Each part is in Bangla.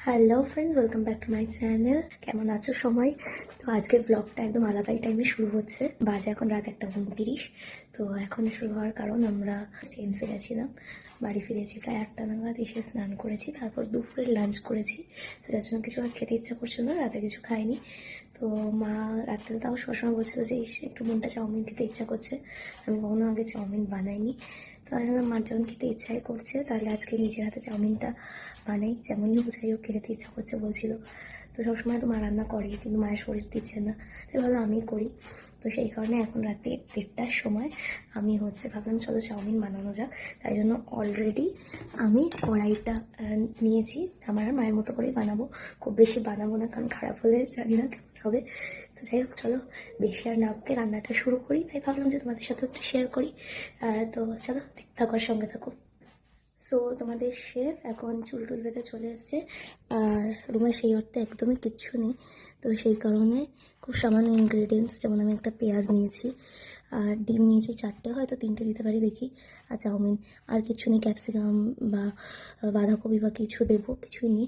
Hello friends, welcome back to my channel. কেমন আছো সবাই? তো আজকের ব্লগটা একদম আলাদাই টাইমে শুরু হচ্ছে। বাজে এখন রাত 1:29। তো এখন শুরু হওয়ার কারণ আমরা স্টেন্সে গেছিলাম, বাড়ি ফিরেছি প্রায় 8টা নাগাদ, এসে স্নান করেছি, তারপর দুপুরে লাঞ্চ করেছি। তো যার জন্য কিছু আর খেতে ইচ্ছা করছিল না, রাতে কিছু খাইনি। তো মা রাত্রে তাও সবসময় বলছিল যে একটু মনটা চাউমিন খেতে ইচ্ছা করছে। আমি কখনো আগে চাউমিন বানাইনি। তো আমি ভাবলাম মার যখন খেতে ইচ্ছাই করছে, তাহলে আজকে নিজের হাতে চাউমিনটা বানাই। যেমনই হোক যাই হোক, খেতে ইচ্ছা করছে বলছিল। তো সবসময় তো মা রান্না করে, কিন্তু মায়ের শরীর দিচ্ছে না, তাই ভাবলাম আমিই করি। তো সেই কারণে এখন রাতে 1:30টার সময় আমি ভাবলাম চলো চাউমিন বানানো যাক। তাই জন্য অলরেডি আমি কড়াইটা নিয়েছি। আমার আর মায়ের মতো করেই বানাবো, খুব বেশি বানাবো না, কারণ খারাপ হলে জানি না কেমন হবে। তো যাই হোক, চলো বেশি আর না বকে রান্নাটা শুরু করি। তাই ভাবলাম যে তোমাদের সাথে একটু শেয়ার করি। তো চলো থাকার সঙ্গে থাকো। সো তোমাদের শেফ এখন চুল টুল বেঁধে চলে এসছে, আর রুমে সেই অর্থে একদমই কিচ্ছু নেই। তো সেই কারণে খুব সামান্য ইনগ্রেডিয়েন্টস, যেমন আমি একটা পেঁয়াজ নিয়েছি, আর ডিম নিয়েছি 4টে, হয়তো 3টে দিতে পারি দেখি, আর চাউমিন। আর কিছু নেই, ক্যাপসিকাম বা বাঁধাকপি বা কিছু দেবো, কিছুই নেই।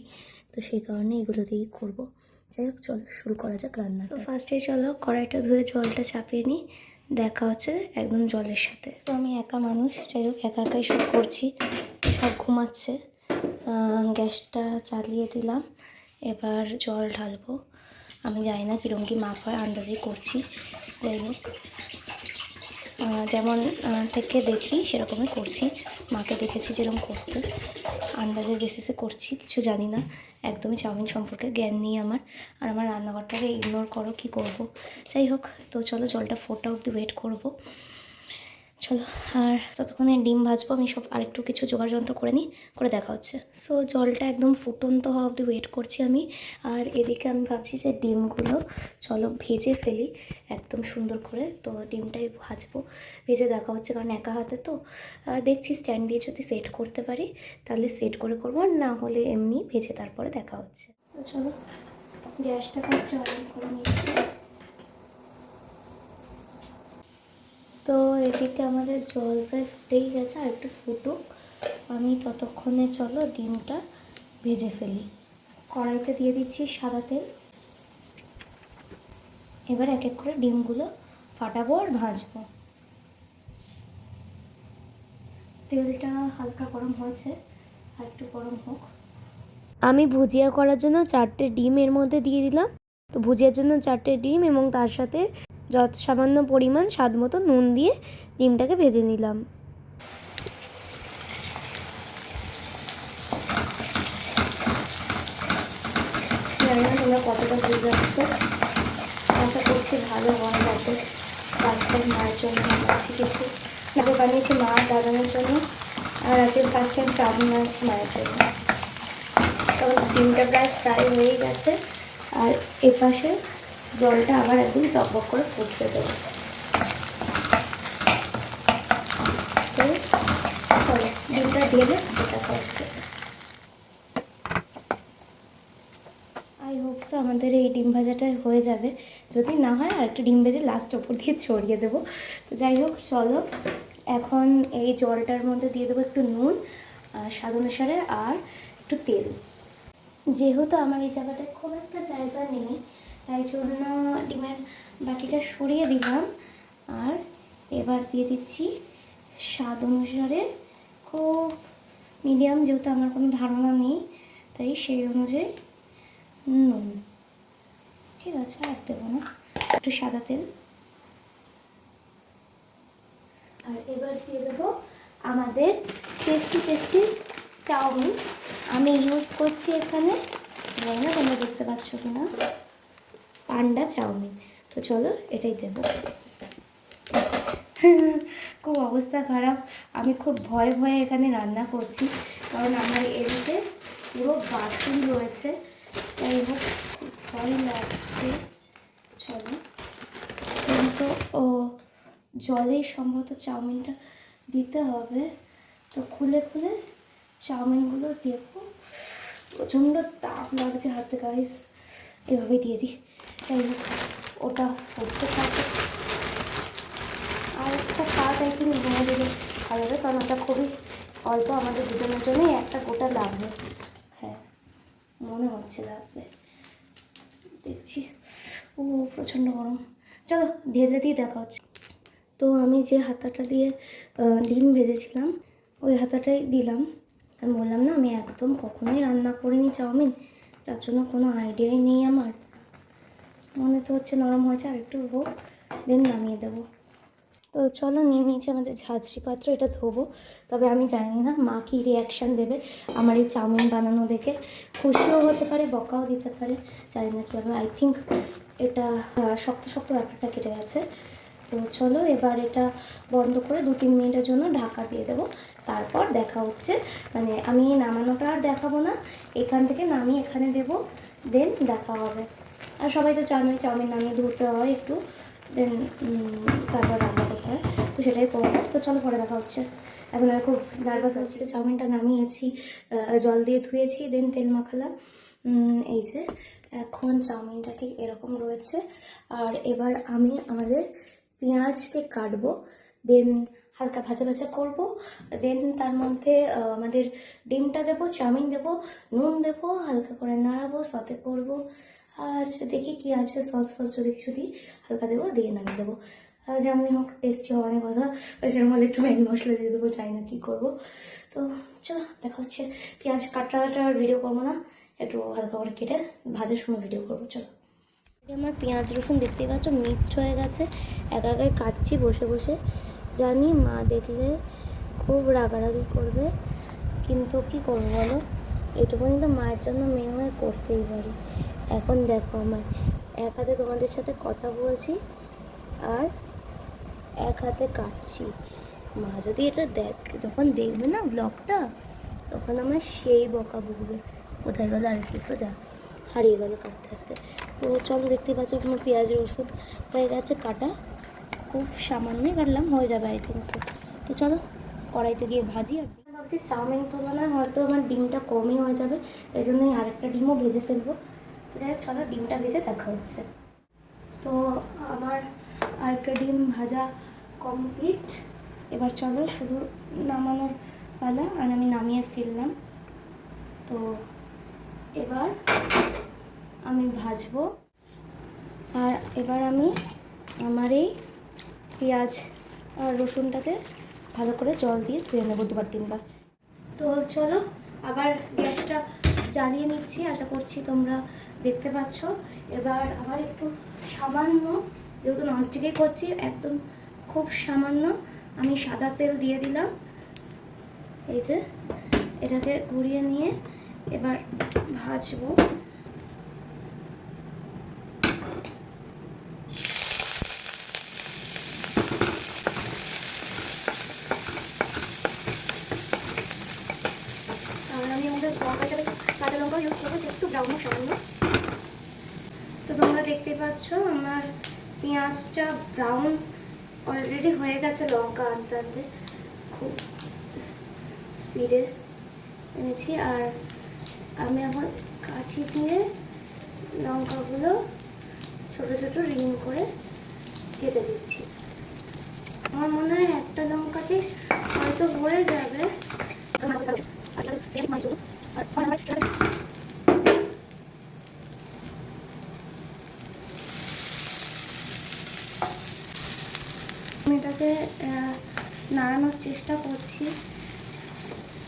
তো সেই কারণে এগুলো দিয়েই করবো। যাই হোক, চলো শুরু করা যাক রান্না। তো ফার্স্টে চলো কড়াইটা ধুয়ে জলটা চাপিয়ে নিই। দেখা হচ্ছে একদম জলের সাথে। তো আমি একা মানুষ, যাই হোক একা একাই সব করছি, সব ঘুমাচ্ছে। গ্যাসটা চালিয়ে দিলাম, এবার জল ঢালবো। আমি জানি না কীরকম কী মাপ হয়, আন্দাজে করছি। যাই হোক, যেমন থেকে দেখি সেরকমই করছি। মাকে দেখেছি যেরকম করতে, আন্দাজের বেসিসে করছি, কিছু জানি না, একদমই চাউমিন সম্পর্কে জ্ঞান নেই আমার। আর আমার রান্নাঘরটাকে ইগনোর করো, কি করব। যাই হোক, তো চলো জলটা ফোটা অবধি ওয়েট করবো। চলো, আর ততক্ষণে ডিম ভাজবো। আমি সব আরেকটু কিছু জোগাড় যন্ত্র করে নিই, করে দেখা হচ্ছে। সো জলটা একদম ফুটন্ত হওয়া অবধি ওয়েট করছি আমি। আর এদিকে আমি ভাবছি যে ডিমগুলো চলো ভেজে ফেলি একদম সুন্দর করে। তো ডিমটাই ভাজবো, ভেজে দেখা হচ্ছে, কারণ একা হাতে তো। দেখছি স্ট্যান্ড দিয়ে যদি সেট করতে পারি তাহলে সেট করে করবো, আর না হলে এমনি ভেজে তারপরে দেখা হচ্ছে। তো চলো গ্যাসটা ফার্স্টে অন করে নিচ্ছি। তো এদিকে আমাদের জল প্রায় ফুটেই গেছে, আর একটু ফুটুক, আমি ততক্ষণে চলো ডিমটা ভেজে ফেলি। কড়াইতে দিয়ে দিচ্ছি সাদা তেল। এবার এক এক করে ডিমগুলো ফাটাবো আর ভাজবো। তেলটা হালকা গরম হয়েছে, আর একটু গরম হোক। আমি ভুজিয়া করার জন্য 4টে ডিম এর মধ্যে দিয়ে দিলাম। তো ভুজিয়ার জন্য 4টে ডিম, এবং তার সাথে যত সামান্য পরিমাণ স্বাদ মতো নুন দিয়ে ডিমটাকে ভেজে নিলাম। জানি না তোমরা কতটা বুঝতে পারছো, আশা করছি ভালো হয় যাতে। ফার্স্ট টাইম মায়ের জন্য বানাচ্ছি কিছু, আগে বানিয়েছি মা দাদানের জন্য, আর আজকে ফার্স্ট টাইম চাউমিন বানাচ্ছি মায়ের জন্য। তখন ডিমটা প্রায় ফ্রাই হয়ে গেছে, আর এপাশে জলটা আবার একদম টকবক করে ফুটতে দেবো। তো চলো ডিমটা ঢেলে এটা হচ্ছে। আই হোপ সো আমাদের এই ডিম ভাজাটা হয়ে যাবে। যদি না হয় আর একটা ডিম ভেজে লাস্ট ওপর দিয়ে ছড়িয়ে দেবো। তো যাই হোক, চলো এখন এই জলটার মধ্যে দিয়ে দেবো একটু নুন, স্বাদ অনুসারে, আর একটু তেল। যেহেতু আমার এই জায়গাটায় খুব একটা জায়গা নেই, তাই জন্য ডিমের বাটিটা সরিয়ে দিলাম। আর এবার দিয়ে দিচ্ছি স্বাদ অনুসারে, খুব মিডিয়াম, যেহেতু আমার কোনো ধারণা নেই তাই সেই অনুযায়ী নুন। ঠিক আছে, আর দেবো না, একটু সাদা তেল। আর এবার দিয়ে দেবো আমাদের টেস্টি টেস্টি চাউমিন। আমি ইউজ করছি এখানে, জানি না তোমরা দেখতে পাচ্ছ কিনা, পান্ডা চাউমিন। তো চলো এটাই দেবো। খুব অবস্থা খারাপ, আমি খুব ভয়ে ভয়ে এখানে রান্না করছি, কারণ আমার এদিকে পুরো বাথরুম রয়েছে। যাই হোক, খুব ভয় লাগছে। চলো, কিন্তু জলেই সম্ভবত চাউমিনটা দিতে হবে। তো খুলে খুলে চাউমিনগুলো দেখবো, প্রচণ্ড তাপ লাগছে হাতে গাইস, এভাবে দিয়ে দিই। যাই হোক, ওটা করতে থাকে। আর একটা কাজ আই থিঙ্ক ঘুমে দিলে ভালো হবে, কারণ ওটা খুবই অল্প, আমাদের দুজনের জন্যই একটা গোটা লাগবে। হ্যাঁ, মনে হচ্ছে লাগবে, দেখছি। ও প্রচণ্ড গরম। চলো ঢেলে দিয়ে দেখা হচ্ছে। তো আমি যে হাতাটা দিয়ে ডিম ভেজেছিলাম ওই হাতাটাই দিলাম। আমি বললাম না আমি একদম কখনোই রান্না করিনি চাউমিন, তার জন্য কোনো আইডিয়াই নেই আমার। মনে তো হচ্ছে নরম হয়েছে, আর একটু হোক দেন নামিয়ে দেবো। তো চলো নিয়ে নিয়েছি আমাদের ঝাঁঝরি পাত্র, এটা ধোবো। তবে আমি জানি না মা কী রিয়াকশান দেবে আমার এই চাউমিন বানানো দেখে। খুশিও হতে পারে, বকাও দিতে পারে, জানি না কী হবে। আই থিঙ্ক এটা শক্ত শক্ত ব্যাপারটা কেটে গেছে। তো চলো এবার এটা বন্ধ করে 2-3 মিনিটের জন্য ঢাকা দিয়ে দেবো। তারপর দেখা হচ্ছে, মানে আমি নামানোটা আর দেখাবো না, এখান থেকে নামিয়ে এখানে দেবো, দেন দেখা হবে। আর সবাই তো জানোই চাউমিন নামিয়ে ধুতে হয় একটু, দেন তারপর রান্না করতে হয়, তো সেটাই করবো। তো চলো পরে দেখা হচ্ছে। এখন আর খুব নার্ভাস হচ্ছে। চাউমিনটা নামিয়েছি, জল দিয়ে ধুয়েছি, দেন তেল মাখালাম। এই যে এখন চাউমিনটা ঠিক এরকম রয়েছে। আর এবার আমি আমাদের পেঁয়াজকে কাটবো, দেন হালকা ভাজা ভাজা করবো, দেন তার মধ্যে আমাদের ডিমটা দেবো, চাউমিন দেবো, নুন দেবো, হালকা করে নাড়াবো, সতে করবো। আর দেখি কি আছে, সস ফস যদি কিছু দিই হালকা দেবো, দিয়ে নামিয়ে দেবো। আর যেমনই হোক টেস্টি হওয়ার কথা, সেরকম হলে একটু ম্যাগি মশলা দিয়ে দেবো, চাই না কী করবো। তো চলো দেখা হচ্ছে। পেঁয়াজ কাটাটার ভিডিও করবো না, একটু হালকা করে কেটে ভাজার সময় ভিডিও করবো। চলো। আমার পেঁয়াজ রসুন দেখতেই পাচ্ছ মিক্সড হয়ে গেছে, একা একাই কাটছি বসে বসে। জানি মা দেখলে খুব রাগারাগি করবে, কিন্তু কি করবো বলো, এইটুকুনি তো মায়ের জন্য মেয়ে হয়ে করতেই পারি। এখন দেখো আমার এক হাতে তোমাদের সাথে কথা বলছি আর এক হাতে কাটছি। মা যদি এটা যখন দেখবে না ব্লগটা, তখন আমার সেই বকা বকবে, কোথায় গেলো আর কি, যা হারিয়ে গেলো কাটতে কাটতে। তো চলো দেখতে পাচ্ছ তোমার পেঁয়াজ রসুন হয়ে গেছে কাটা, খুব সামান্যই কাটলাম, হয়ে যাবে আই থিঙ্ক সো। তো চলো কড়াইতে দিয়ে ভাজি। আর ভাবছি চাউমিন তুলনায় হয়তো আমার ডিমটা কমই হয়ে যাবে, তাই জন্যই আরেকটা ডিমও ভেজে ফেলবো। তো যাই হোক চলো ডিমটা ভেজে দেখা হচ্ছে। তো আমার আরেকটা ডিম ভাজা কমপ্লিট, এবার চলো শুধু নামানোর পালা। আর আমি নামিয়ে ফেললাম। তো এবার আমি ভাজবো, আর এবার আমি আমার এই পেঁয়াজ আর রসুনটাকে ভালো করে জল দিয়ে ধুয়ে নেবো 2-3 বার। তো চলো আবার গ্যাসটা জ্বালিয়ে নিচ্ছি, আশা করছি তোমরা দেখতে পাচ্ছ। এবার আবার একটু সামান্য, যেহেতু ননস্টিকেই করছি, একদম খুব সামান্য আমি সাদা তেল দিয়ে দিলাম। এই যে এটাকে ঘুরিয়ে নিয়ে এবার ভাজবো। আমি আমাদের কাঁচা লঙ্কা ইউজ করবো, একটু ব্রাউন সামান্য। তো তোমরা দেখতে পাচ্ছ আমার পেঁয়াজটা ব্রাউন অলরেডি হয়ে গেছে, লঙ্কা আনতে আনতে খুব স্পিডে এনেছি। আর আমি এখন কাঁচি দিয়ে লঙ্কাগুলো ছোট ছোট রিং করে কেটে দিচ্ছি। আমার মনে হয় একটা লঙ্কাতে হয়তো হয়ে যাবে। আমি এটাকে নাড়ানোর চেষ্টা করছি,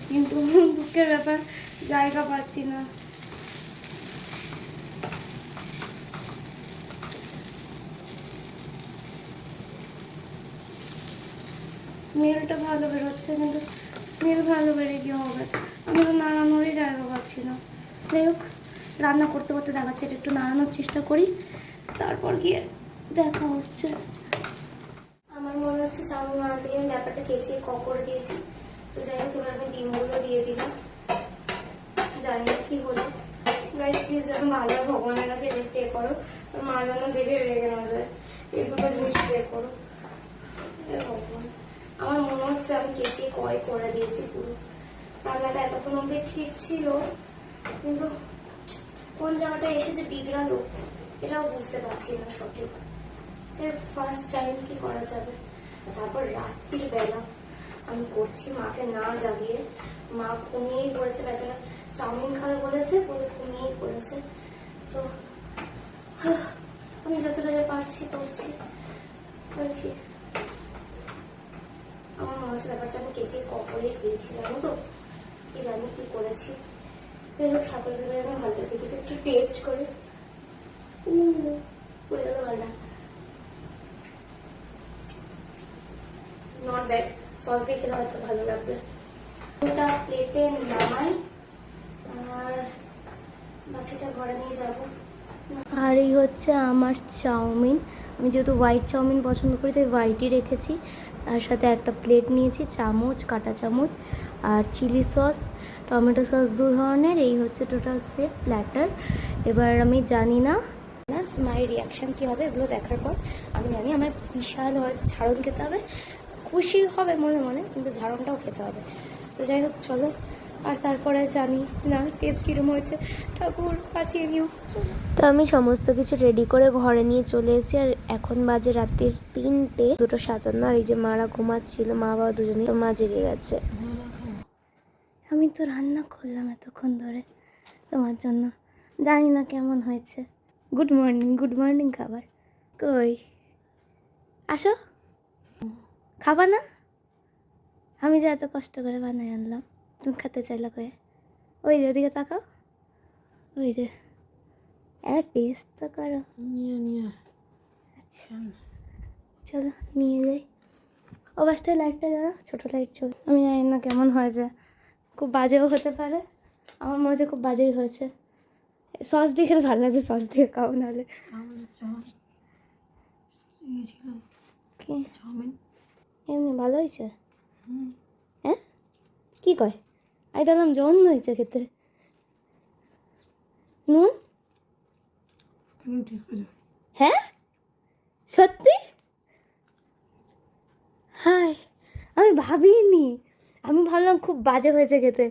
কিন্তু দুঃখের ব্যাপার জায়গা পাচ্ছি না। স্মেলটা ভালো বেরোচ্ছে, কিন্তু স্মেল ভালো বেড়ে গিয়ে হবে, আমি তো নাড়ানোরই জায়গা পাচ্ছি না। যাই হোক রান্না করতে করতে দেখাচ্ছে, এটা একটু নাড়ানোর চেষ্টা করি, তারপর গিয়ে দেখা হচ্ছে। আমার মনে হচ্ছে চাউমিন বানাতে গিয়ে আমি ব্যাপারটা কেচিয়ে করে দিয়েছি। তো যাই হোক এবার আমি ডিমগুলো দিয়ে দিলাম, জানি না কি হলো। গাইস প্লিজ যেন ভালো ভগবানের কাছে এটা প্রে করো, মা যেন দেখে রেগে না যায়, এই দুটো জিনিস প্রে করো। ভগবান, আমার মনে হচ্ছে আমি কেচিয়ে করে দিয়েছি পুরো। রান্নাটা এতক্ষণ অব্দি ঠিক ছিল, কিন্তু কোন জায়গাটা এসে যে বিগড়ালো এটাও বুঝতে পারছি না সঠিক, যে ফার্স্ট টাইম কি করা যাবে। তারপর রাত্রির বেলা আমি করছি মাকে না জাগিয়ে, মা ঘুমিয়েই পড়েছে বেচারা, চাউমিন খাবে বলেছে, বলে ঘুমিয়েই পড়েছে। তো আমি যতটা পারছি করছি আর কি। আমার মাছ ব্যাপারটা আমি কেচে কপরে খেয়েছিলাম, তো কি জানি কি করেছি। ঠাকুর দেবে আমি ভালো দেখি তো একটু টেস্ট করে। পড়ে গেল ভালো, নট ব্যাড। সস দিয়ে খেলে হয়তো ভালো লাগবে। ওটা প্লেটে নামাই আর বাকিটা ঘরে নিয়ে যাব। আর এই হচ্ছে আমার চাউমিন। আমি যেহেতু হোয়াইট চাউমিন পছন্দ করি তাই হোয়াইটই রেখেছি। তার সাথে একটা প্লেট নিয়েছি, চামচ, কাঁটা চামচ আর চিলি সস, টমেটো সস 2 ধরনের। এই হচ্ছে টোটাল সেট প্ল্যাটার। এবার আমি জানি না মায়ের রিয়াকশান কী হবে এগুলো দেখার পর। আমি জানি আমার বিশাল হয় ঝাড়ন খেতে হবে, খুশি হবে মনে মনে, কিন্তু ঝাড়নটাও খেতে হবে। তো যাই হোক চলো, আর তারপরে জানি না টেস্ট কীরকম হয়েছে, ঠাকুর বাঁচিয়ে নিও। তো আমি সমস্ত কিছু রেডি করে ঘরে নিয়ে চলে এসেছি। আর এখন বাজে রাতের 3টে, 2:57। আর এই যে মারা ঘুমাচ্ছিল, মা বাবা দুজনে, তো মা জেগে গেছে। আমি তো রান্না করলাম এতক্ষণ ধরে তোমার জন্য, জানি না কেমন হয়েছে। গুড মর্নিং, গুড মর্নিং খাবার কই, আসো খাবা না? আমি যে এত কষ্ট করে বানাই আনলাম, তুমি খেতে চাইলে কয়ে। ওই যে ওদিকে তাকাও, ওই যে টেস্ট তো করো। আচ্ছা চলো নিয়ে যাই। ও বাসটায় লাইটটা জ্বালা, ছোটো লাইট চল। আমি জানি না কেমন হয়েছে, খুব বাজেও হতে পারে। আমার মনে হচ্ছে খুব বাজেই হয়েছে। সস দিয়ে খেলে ভালো লাগবে, সস দিয়ে খাও নাহলে। এমনি ভালো হয়েছে? হ্যাঁ কী কয়? আমি দেখলাম জন্য হয়েছে খেতে। নুন? হ্যাঁ সত্যি? হাই, আমি ভাবিনি। আমি ভাবলাম খুব বাজে হয়েছে খেতে,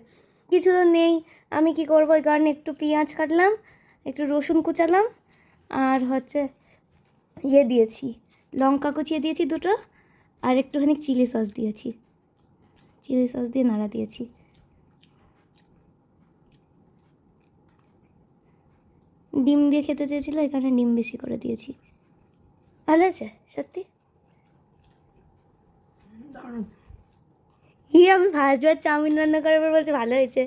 কিছু তো নেই। আমি কি করবো, ওই কারণে একটু পেঁয়াজ কাটলাম, একটু রসুন কুচালাম, আর হচ্ছে ইয়ে দিয়েছি, লঙ্কা কুচিয়ে দিয়েছি 2টো, আর একটুখানি চিলি সস দিয়েছি, চিলি সস দিয়ে নাড়া দিয়েছি। ডিম দিয়ে খেতে চেয়েছিলো, এখানে ডিম বেশি করে দিয়েছি। ভালো আছে সত্যি? আমি ফার্স্টবার চাউমিন রান্না করার পর বলছে ভালো হয়েছে।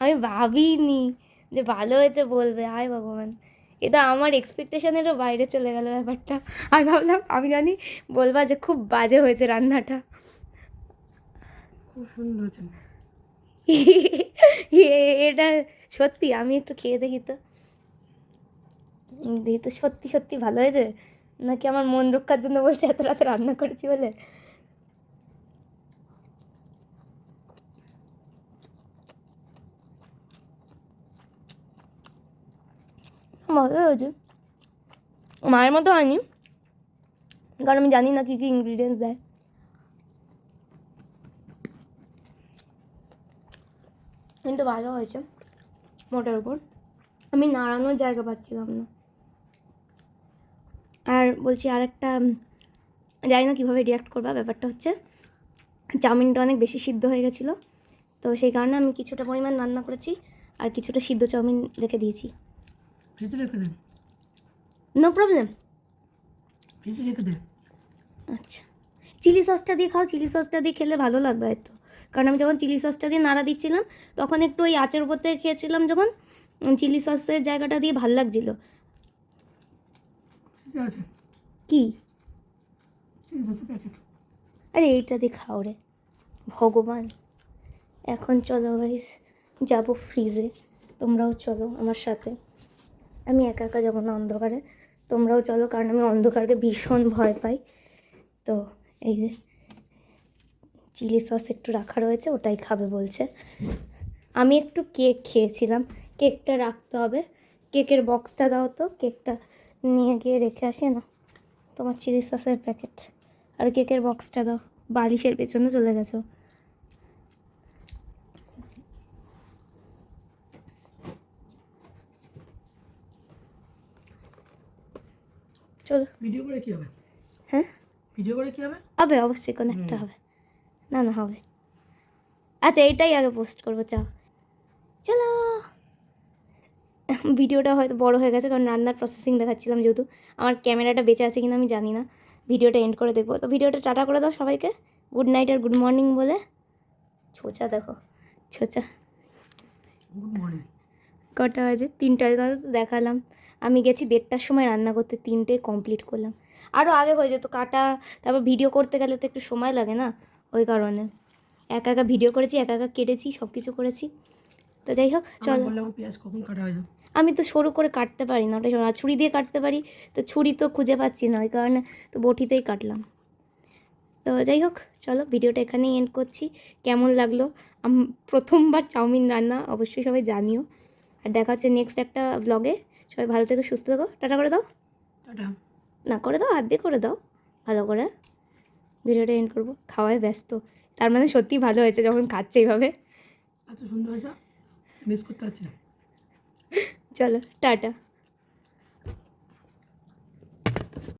আমি ভাবিনি যে ভালো হয়েছে বলবে, হায় ভগবান, এটা আমার এক্সপেকটেশনেরও বাইরে চলে গেল ব্যাপারটা। আমি ভাবলাম, আমি জানি বলবা যে খুব বাজে হয়েছে রান্নাটা। খুব সুন্দর হয়েছে। এটা সত্যি, আমি একটু খেয়ে দেখি তো, দেখি তো সত্যি সত্যি ভালো হয়েছে নাকি আমার মন রক্ষার জন্য বলছে এত রাতে রান্না করেছি বলে। মজা হয়েছে, মায়ের মতো হয়নি কারণ আমি জানি না কী কী ইনগ্রিডিয়েন্টস দেয়। কিন্তু ভালো হয়েছে মোটার উপর। আমি নাড়ানোর জায়গা পাচ্ছিলাম না। আর বলছি আরেকটা, জানি না কীভাবে রিয়াক্ট করবা, ব্যাপারটা হচ্ছে চাউমিনটা অনেক বেশি সিদ্ধ হয়ে গেছিলো, তো সেই কারণে আমি কিছুটা পরিমাণ রান্না করেছি আর কিছুটা সিদ্ধ চাউমিন রেখে দিয়েছি। ফ্রিজে রেখে দেন, নো প্রবলেম, ফ্রিজে রেখে দেন। আচ্ছা চিলি সসটা দিয়ে খাও, চিলি সসটা দিয়ে খেলে ভালো লাগবে হয়তো, কারণ আমি যখন চিলি সসটা দিয়ে নাড়া দিচ্ছিলাম তখন একটু ওই আঁচের উপর থেকে খেয়েছিলাম, যখন চিলি সসের জায়গাটা দিয়ে ভালো লাগছিলো। কি? আরে এইটা দিয়ে খাও রে ভগবান। এখন চলো গাইস যাবো ফ্রিজে, তোমরাও চলো আমার সাথে। আমি একা একা যাবো না অন্ধকারে, তোমরাও চলো, কারণ আমি অন্ধকারকে ভীষণ ভয় পাই। তো এই যে চিলি সস একটু রাখা রয়েছে, ওটাই খাবে বলছে। আমি একটু কেক খেয়েছিলাম, কেকটা রাখতে হবে। কেকের বক্সটা দাও তো, কেকটা নিয়ে গিয়ে রেখে আসে না, তোমার চিলি সসের প্যাকেট আর কেকের বক্সটা দাও, বালিশের পেছনে চলে গেছো। চলো ভিডিও করে কি হবে? হ্যাঁ ভিডিও করে কি হবে? হবে অবশ্যই, কোনো একটা হবে, না না হবে। আচ্ছা এইটাই আগে পোস্ট করবো, চাও চলো। ভিডিওটা হয়তো বড় হয়ে গেছে, কারণ রান্নার প্রসেসিং দেখাচ্ছিলাম, যেহেতু আমার ক্যামেরাটা বেঁচে আছে কিনা আমি জানি না। ভিডিওটা এন্ড করে দেখবো। তো ভিডিওটা টাটা করে দাও সবাইকে, গুড নাইট আর গুড মর্নিং বলে। ছোচা দেখো, ছোচা। Good morning. কটা বাজে? 3টা বাজে। তো দেখালাম আমি গেছি 1:30টার সময় রান্না করতে, 3টে কমপ্লিট করলাম। আরও আগে হয়ে যেত কাটা, তারপর ভিডিও করতে গেলে তো একটু সময় লাগে না, ওই কারণে একা একা ভিডিও করেছি, একা একা কেটেছি, সব কিছু করেছি। তো যাই হোক চলো। বললাম পেঁয়াজ কখন কাটা হয়? আমি তো সরু করে কাটতে পারি না, ওটা ছুরি দিয়ে কাটতে পারি, তো ছুরি তো খুঁজে পাচ্ছি না, ওই কারণে তো বটিতেই কাটলাম। তো যাই হোক চলো, ভিডিওটা এখানেই এন্ড করছি। কেমন লাগলো প্রথমবার চাউমিন রান্না, অবশ্যই সবাই জানিও। আর দেখা হচ্ছে নেক্সট একটা ব্লগে। সবাই ভালো থেকো, সুস্থ থেকো, টাটা করে দাও। টাটা। না করে দাও, হাত দিয়ে করে দাও ভালো করে। ভিডিওটা এন্ড করবো, খাওয়ায় ব্যস্ত। তার মানে সত্যিই ভালো হয়েছে যখন খাচ্ছে এইভাবে। এত সুন্দর হয়েছে, মিস করতে পারছি না। চলো টাটা।